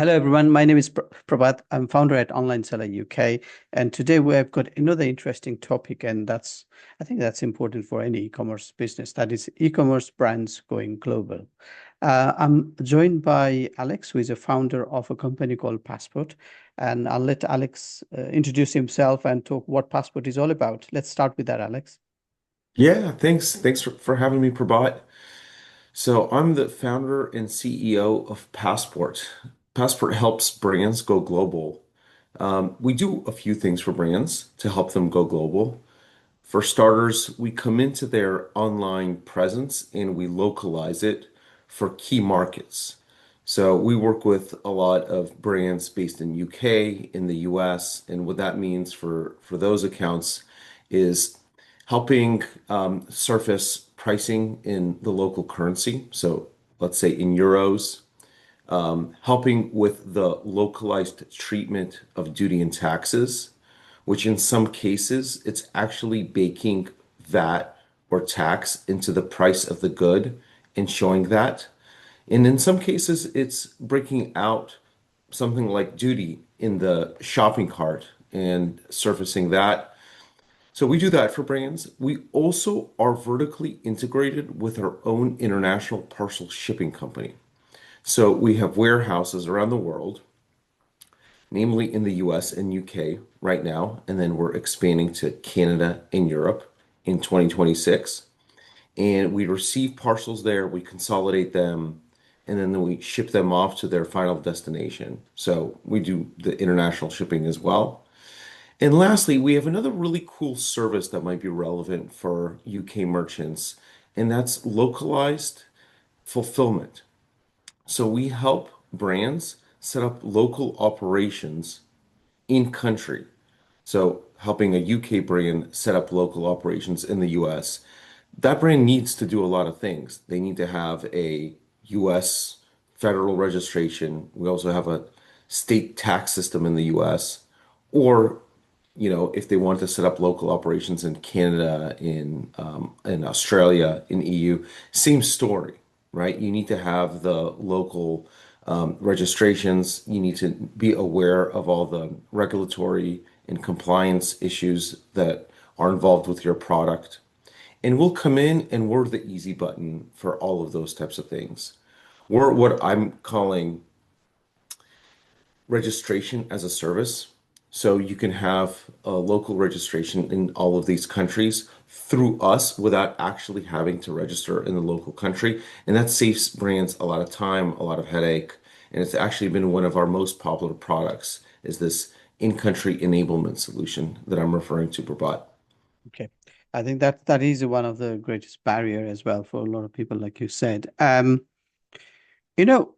Hello, everyone. My name is Prabhat. I'm founder at Online Seller UK, and today we've got another interesting topic, and I think that's important for any e-commerce business. That is e-commerce brands going global. I'm joined by Alex, who is a founder of a company called Passport, and I'll let Alex introduce himself and talk what Passport is all about. Let's start with that, Alex. Yeah, thanks. Thanks for having me, Prabhat. So I'm the founder and CEO of Passport. Passport helps brands go global. We do a few things for brands to help them go global. For starters, we come into their online presence and we localize it for key markets. So we work with a lot of brands based in UK, in the US, and what that means for those accounts is helping surface pricing in the local currency. So let's say in euros, helping with the localized treatment of duty and taxes, which in some cases it's actually baking VAT or tax into the price of the good and showing that. And in some cases, it's breaking out something like duty in the shopping cart and surfacing that. So we do that for brands. We also are vertically integrated with our own international parcel shipping company. So we have warehouses around the world, namely in the US and UK right now, and then we're expanding to Canada and Europe in 2026. And we receive parcels there, we consolidate them, and then we ship them off to their final destination. So we do the international shipping as well. And lastly, we have another really cool service that might be relevant for UK merchants, and that's localized fulfillment. So we help brands set up local operations in country. So helping a UK brand set up local operations in the US. That brand needs to do a lot of things. They need to have a US federal registration. We also have a state tax system in the US. Or, if they want to set up local operations in Canada, in Australia, in EU, same story, right? You need to have the local registrations. You need to be aware of all the regulatory and compliance issues that are involved with your product. And we'll come in and we're the easy button for all of those types of things. We're what I'm calling registration as a service. So you can have a local registration in all of these countries through us without actually having to register in the local country. And that saves brands a lot of time, a lot of headache. And it's actually been one of our most popular products is this in-country enablement solution that I'm referring to, Prabhat. Okay. I think that is one of the greatest barrier as well for a lot of people, like you said. You know,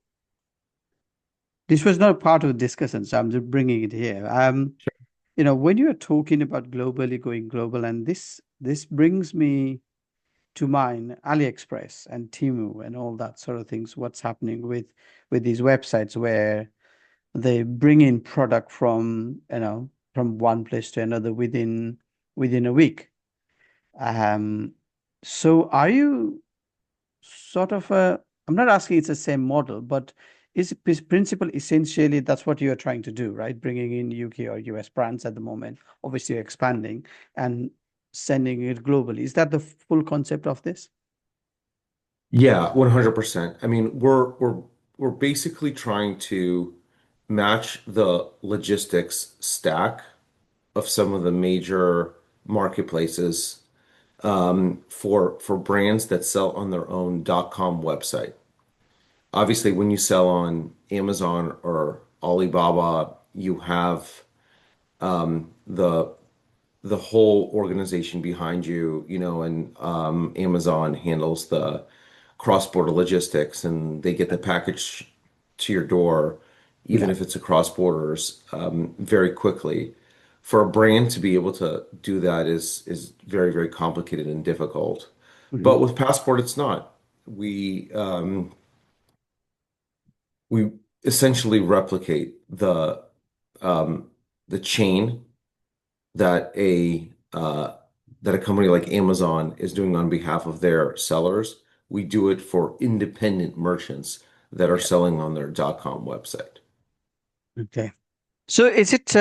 this was not a part of the discussion, so I'm just bringing it here. When you're talking about globally going global, and this brings me to mind AliExpress and Temu and all that sort of things. What's happening with these websites where they bring in product from one place to another within a week. Um, so are you sort of I'm not asking it's the same model, but is this principle essentially that's what you're trying to do, right? Bringing in UK or US brands at the moment, obviously you're expanding and sending it globally. Is that the full concept of this? Yeah, 100%. I mean, we're basically trying to match the logistics stack of some of the major marketplaces for brands that sell on their own .com website. Obviously, when you sell on Amazon or Alibaba, you have the whole organization behind you, and Amazon handles the cross-border logistics and they get the package to your door, even Yeah. if it's across borders, very quickly. For a brand to be able to do that is very, very complicated and difficult. But Mhm. with Passport, it's not. We essentially replicate um, the chain that a company like Amazon is doing on behalf of their sellers. We do it for independent merchants that are Yeah. selling on their .com website. Okay. So is it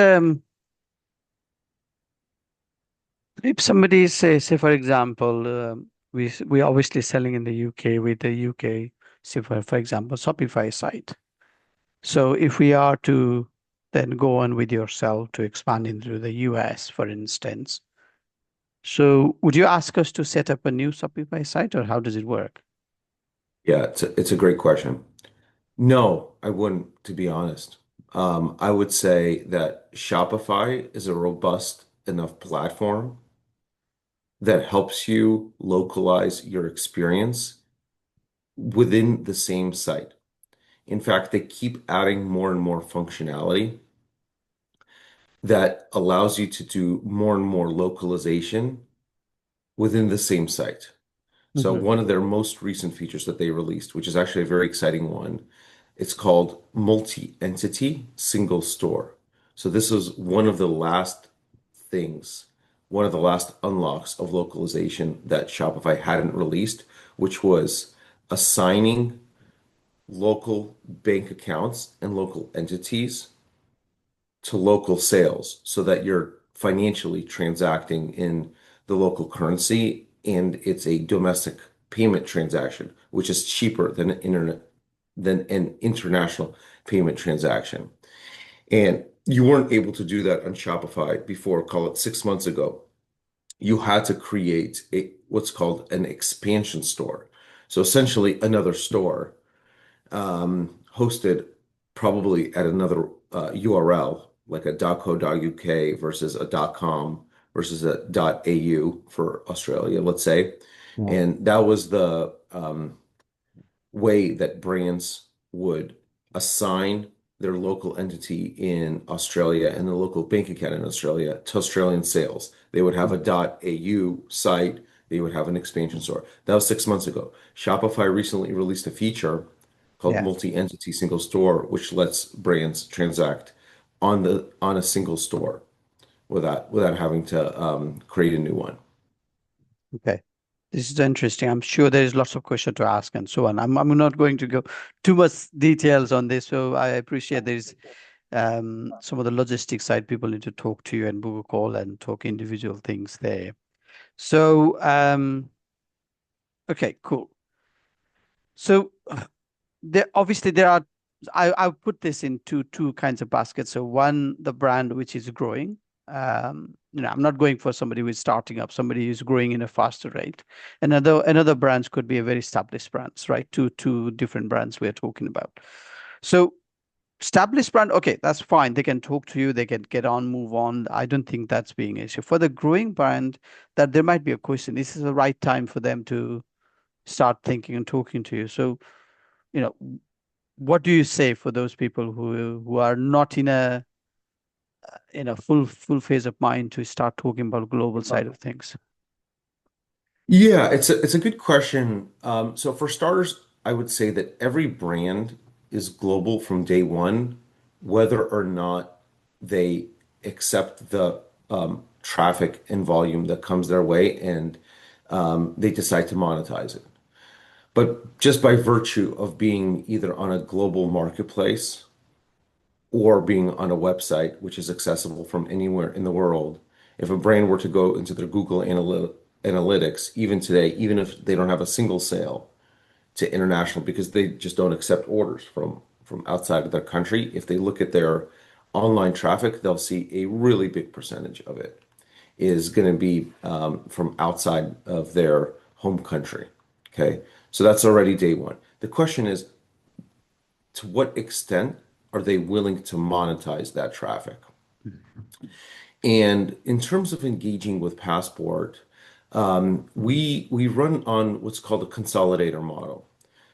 if somebody say for example, we obviously selling in the UK with the UK, say for example, Shopify site. So if we are to then go on with yourself to expand into the US, for instance, so would you ask us to set up a new Shopify site or how does it work? Yeah, it's a great question. No, I wouldn't, to be honest. I would say that Shopify is a robust enough platform that helps you localize your experience within the same site. In fact, they keep adding more and more functionality that allows you to do more and more localization within the same site. So Hmm. one of their most recent features that they released, which is actually a very exciting one, it's called multi-entity single store. So this is one of the last things, one of the last unlocks of localization that Shopify hadn't released, which was assigning local bank accounts and local entities to local sales so that you're financially transacting in the local currency and it's a domestic payment transaction, which is cheaper than an international payment transaction. And you weren't able to do that on Shopify before, call it 6 months ago. You had to create a what's called an expansion store. So essentially another store hosted probably at another URL, like a .co.uk versus a .com versus a .au for Australia, let's say. Yeah. And that was the way that brands would assign their local entity in Australia and the local bank account in Australia to Australian sales. They would have a .au site, they would have an expansion store. That was 6 months ago. Shopify recently released a feature called Yeah. multi-entity single store, which lets brands transact on a single store without having to create a new one. Okay. This is interesting. I'm sure there is lots of questions to ask and so on. I'm not going to go too much details on this. So I appreciate there's some of the logistics side people need to talk to you and book a call and talk individual things there. So okay, cool. So there obviously there are I put this into two kinds of baskets. So one, the brand which is growing. I'm not going for somebody who is starting up, somebody who's growing in a faster rate. Another brands could be a very established brands, right? Two different brands we're talking about. So established brand, okay, that's fine. They can talk to you, they can get on, move on. I don't think that's being an issue. For the growing brand, that there might be a question. This is the right time for them to start thinking and talking to you. So, you know, what do you say for those people who are not in a full phase of mind to start talking about global side of things? Yeah, it's a good question. So for starters, I would say that every brand is global from day one, whether or not they accept the traffic and volume that comes their way and they decide to monetize it. But just by virtue of being either on a global marketplace or being on a website which is accessible from anywhere in the world, if a brand were to go into their Analytics, even today, even if they don't have a single sale to international because they just don't accept orders from outside of their country, if they look at their online traffic, they'll see a really big percentage of it is going to be from outside of their home country. Okay, so that's already day one. The question is, to what extent are they willing to monetize that traffic? And in terms of engaging with Passport, we run on what's called a consolidator model.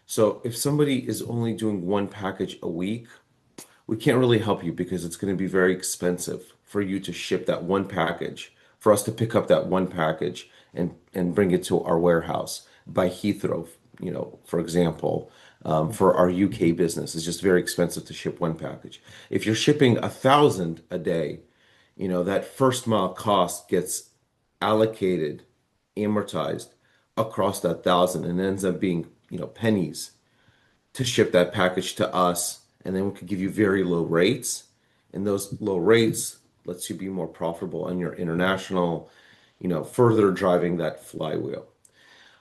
So if somebody is only doing one package a week, we can't really help you because it's going to be very expensive for you to ship that one package, for us to pick up that one package and bring it to our warehouse by Heathrow, for example. For our UK business, it's just very expensive to ship one package. If you're shipping 1,000 a day, that first mile cost gets allocated, amortized across that thousand and ends up being, pennies to ship that package to us, and then we could give you very low rates. And those low rates lets you be more profitable on your international, further driving that flywheel.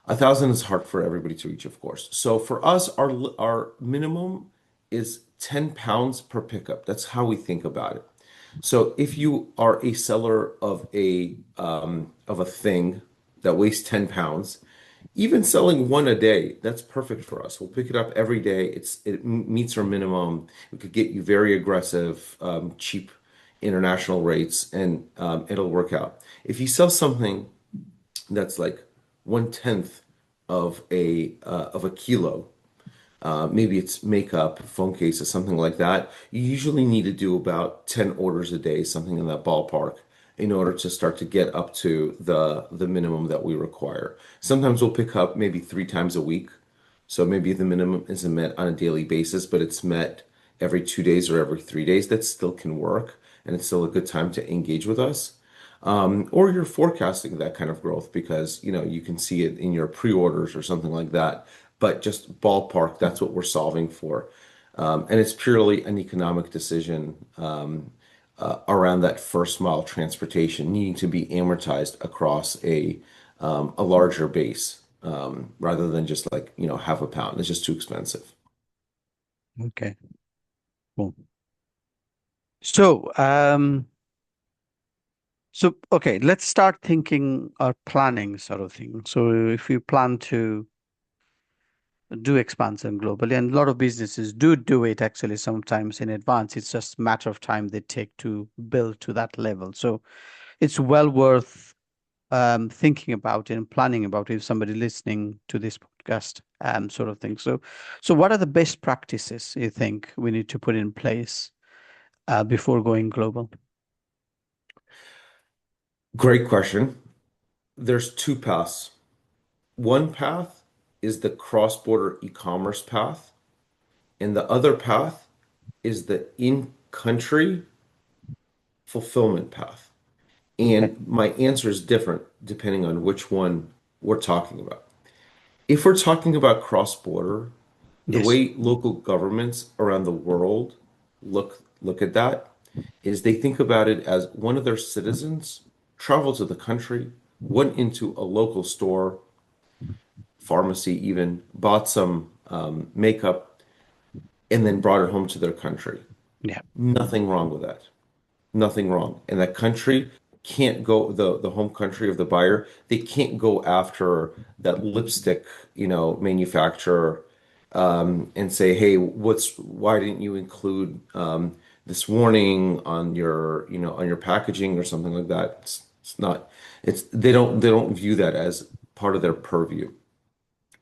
1,000 is hard for everybody to reach, of course. So for us, our minimum is 10 pounds per pickup. That's how we think about it. So if you are a seller of a thing that weighs 10 pounds, even selling one a day, that's perfect for us. We'll pick it up every day. It meets our minimum. We could get you very aggressive, cheap international rates, and it'll work out. If you sell something that's like 1/10 of a kilo, maybe it's makeup, phone cases, something like that. You usually need to do about 10 orders a day, something in that ballpark, in order to start to get up to the minimum that we require. Sometimes we'll pick up maybe 3 times a week. So maybe the minimum isn't met on a daily basis, but it's met every 2 days or every 3 days. That still can work, and it's still a good time to engage with us. Or you're forecasting that kind of growth because you can see it in your pre-orders or something like that. But just ballpark, that's what we're solving for. And it's purely an economic decision around that first mile transportation needing to be amortized across a larger base rather than just like, half a pound. It's just too expensive. Okay. Cool. So, okay, let's start thinking or planning sort of thing. So if you plan to do expansion globally, and a lot of businesses do it actually sometimes in advance. It's just a matter of time they take to build to that level. So it's well worth thinking about it and planning about it if somebody listening to this podcast sort of thing. So what are the best practices you think we need to put in place before going global? Great question. There's two paths. One path is the cross-border e-commerce path, and the other path is the in-country fulfillment path. Okay. And my answer is different depending on which one we're talking about. If we're talking about cross-border, the Yes. way local governments around the world look at that is they think about it as one of their citizens traveled to the country, went into a local store, pharmacy even, bought some makeup, and then brought it home to their country. Yeah. Nothing wrong with that. Nothing wrong. And that country can't go, the home country of the buyer, they can't go after that lipstick, manufacturer and say, hey, why didn't you include this warning on your packaging or something like that? It's not, they don't view that as part of their purview,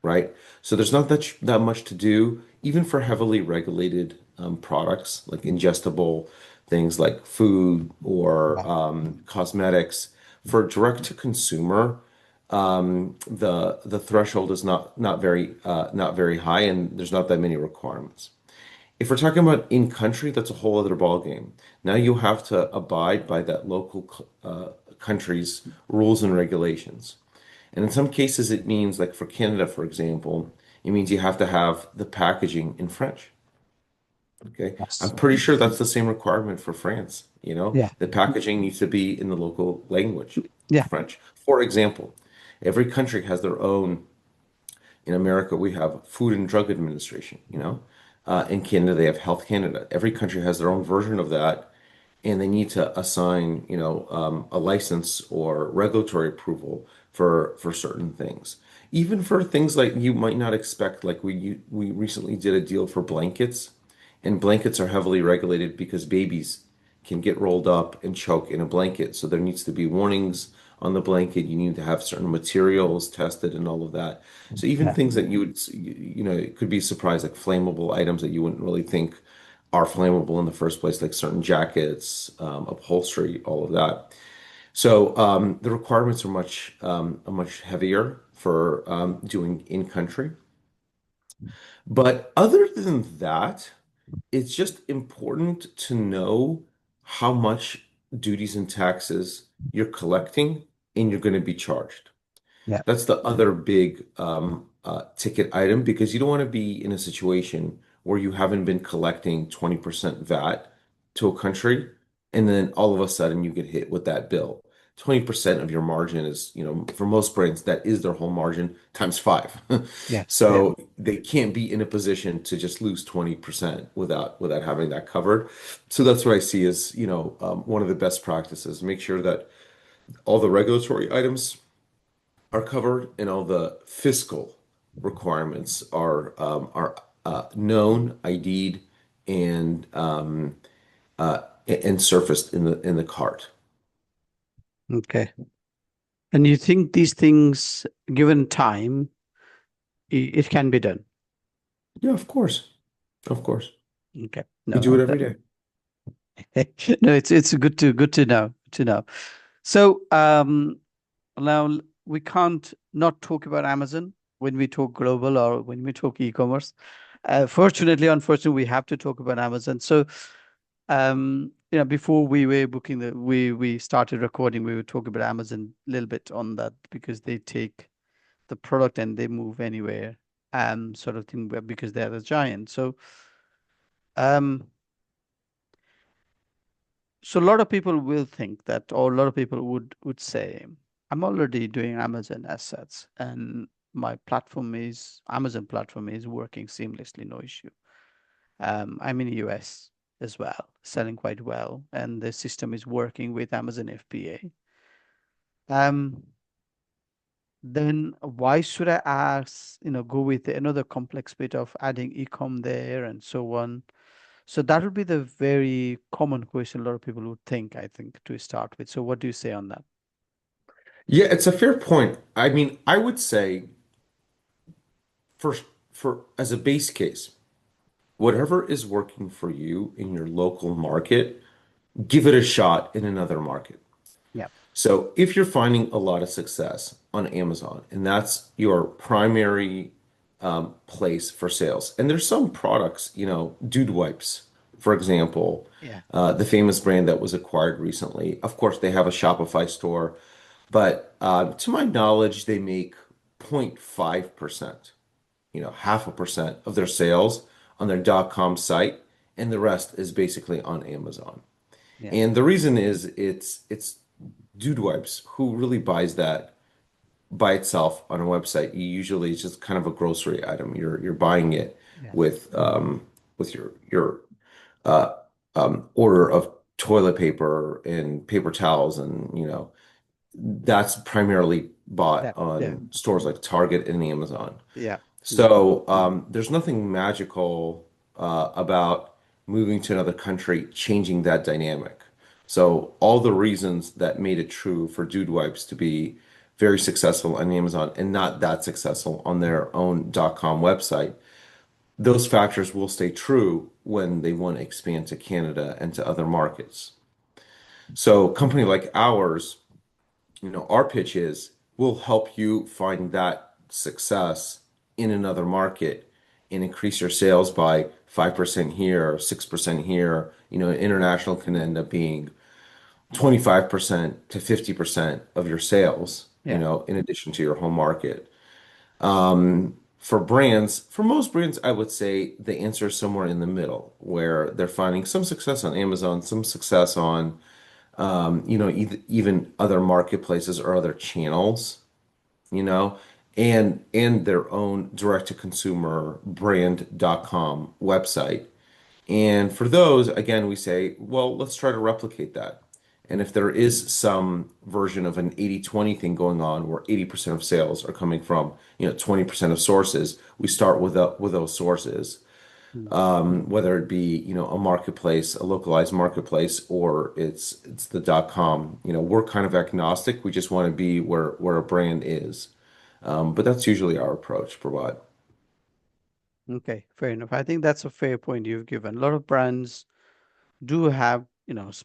right? So there's not that much to do, even for heavily regulated products like ingestible things like food or Yeah. cosmetics. For direct to consumer, the threshold is not very high, and there's not that many requirements. If we're talking about in country, that's a whole other ballgame. Now you have to abide by that local country's rules and regulations. And in some cases, it means, like for Canada, for example, it means you have to have the packaging in French. Okay. I'm Yes. pretty sure that's the same requirement for France. Yeah. The packaging needs to be in the local language, Yeah. French. For example, every country has their own. In America, we have Food and Drug Administration. In Canada, they have Health Canada. Every country has their own version of that, and they need to assign, a license or regulatory approval for certain things. Even for things like you might not expect, like we recently did a deal for blankets, and blankets are heavily regulated because babies can get rolled up and choke in a blanket. So there needs to be warnings on the blanket. You need to have certain materials tested and all of that. So even Yeah. things that it could be surprised, like flammable items that you wouldn't really think are flammable in the first place, like certain jackets, upholstery, all of that. So the requirements are much heavier for doing in country. But other than that, it's just important to know how much duties and taxes you're collecting and you're going to be charged. Yeah. That's the other big ticket item because you don't want to be in a situation where you haven't been collecting 20% VAT to a country, and then all of a sudden you get hit with that bill. 20% of your margin is, for most brands, that is their whole margin times five. Yes. Yeah. So they can't be in a position to just lose 20% without having that covered. So that's what I see as, one of the best practices. Make sure that all the regulatory items are covered and all the fiscal requirements are known, ID'd, and and surfaced in the cart. Okay. And you think these things, given time, it can be done? Yeah, of course. Of course. Okay. We No, do it no, every day. no, it's good to know, to know. So now we can't not talk about Amazon when we talk global or when we talk e-commerce. Fortunately, unfortunately, we have to talk about Amazon. So before we were booking we started recording, we would talk about Amazon a little bit on that because they take the product and they move anywhere, sort of thing, because they're the giant. Um, so a lot of people will think that, or a lot of people would say, I'm already doing Amazon assets, and my platform is Amazon platform is working seamlessly, no issue. I'm in the US as well, selling quite well, and the system is working with Amazon FBA. Um, then why should I go with another complex bit of adding ecom there and so on? So that would be the very common question a lot of people would think, I think, to start with. So what do you say on that? Yeah, it's a fair point. I mean, I would say first, for as a base case, whatever is working for you in your local market, give it a shot in another market. Yeah, So if you're finding a lot of success on Amazon and that's your primary place for sales, and there's some products, Dude Wipes, for example, yeah, the famous brand that was acquired recently. Of course, they have a Shopify store, but to my knowledge, they make 0.5%, half a percent of their sales on their .com site, and the rest is basically on Amazon. yeah, And the reason is it's Dude Wipes. Who really buys that by itself on a website? You usually it's just kind of a grocery item. You're buying it yes, with your uh, order of toilet paper and paper towels, and that's primarily bought that, yeah, on stores like Target and Amazon. yeah, yeah, So there's nothing magical about moving to another country, changing that dynamic. So all the reasons that made it true for Dude Wipes to be very successful on Amazon and not that successful on their own .com website, those factors will stay true when they want to expand to Canada and to other markets. So a company like ours, our pitch is we'll help you find that success in another market and increase your sales by 5% here, 6% here. International can end up being 25% to 50% of your sales, yeah, in addition to your home market. For most brands, I would say the answer is somewhere in the middle, where they're finding some success on Amazon, some success on even other marketplaces or other channels, you know, and their own direct to consumer brand.com website. And for those, again, we say, well, let's try to replicate that. And if there is some version of an 80/20 thing going on where 80% of sales are coming from, 20% of sources, we start with those sources, mm, whether it be, a marketplace, a localized marketplace, or it's the .com. We're kind of agnostic. We just want to be where a brand is. But that's usually our approach, Prabhat. okay, fair enough. I think that's a fair point you've given. A lot of brands do have,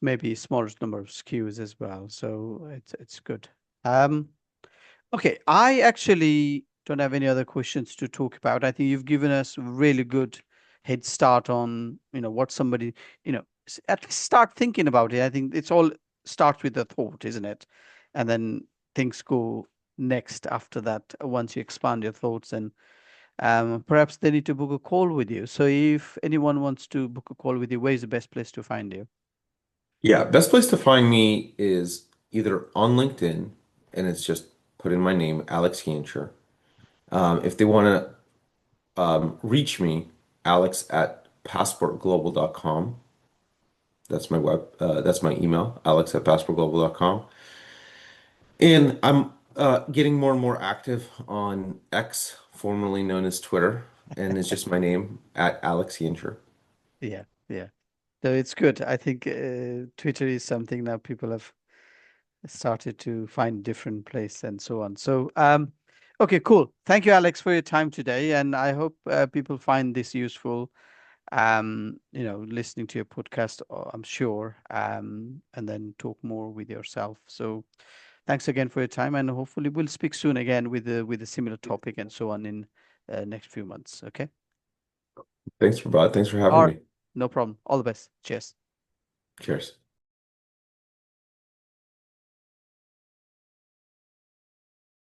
maybe smaller number of SKUs as well, so it's good. Um, Okay, I actually don't have any other questions to talk about. I think you've given us a really good head start on, what somebody, at least start thinking about it. I think it's all starts with a thought, isn't it? And then things go next after that, once you expand your thoughts, and perhaps they need to book a call with you. So if anyone wants to book a call with you, where is the best place to find you? Yeah, best place to find me is either on LinkedIn, and it's just put in my name, Alex Yancher. If they want to reach me, Alex at passportglobal.com. That's my email, Alex at passportglobal.com. And I'm getting more and more active on X, formerly known as Twitter, and it's just my name at Alex Yancher. Yeah, yeah. So it's good. I think Twitter is something now people have started to find different place and so on. So, okay, cool. Thank you, Alex, for your time today, and I hope people find this useful. Listening to your podcast, I'm sure, and then talk more with yourself. So, thanks again for your time, and hopefully we'll speak soon again with a similar topic and so on in next few months. Okay. Thanks, Prabhat. Thanks for having All right. me. No problem. All the best. Cheers. Cheers.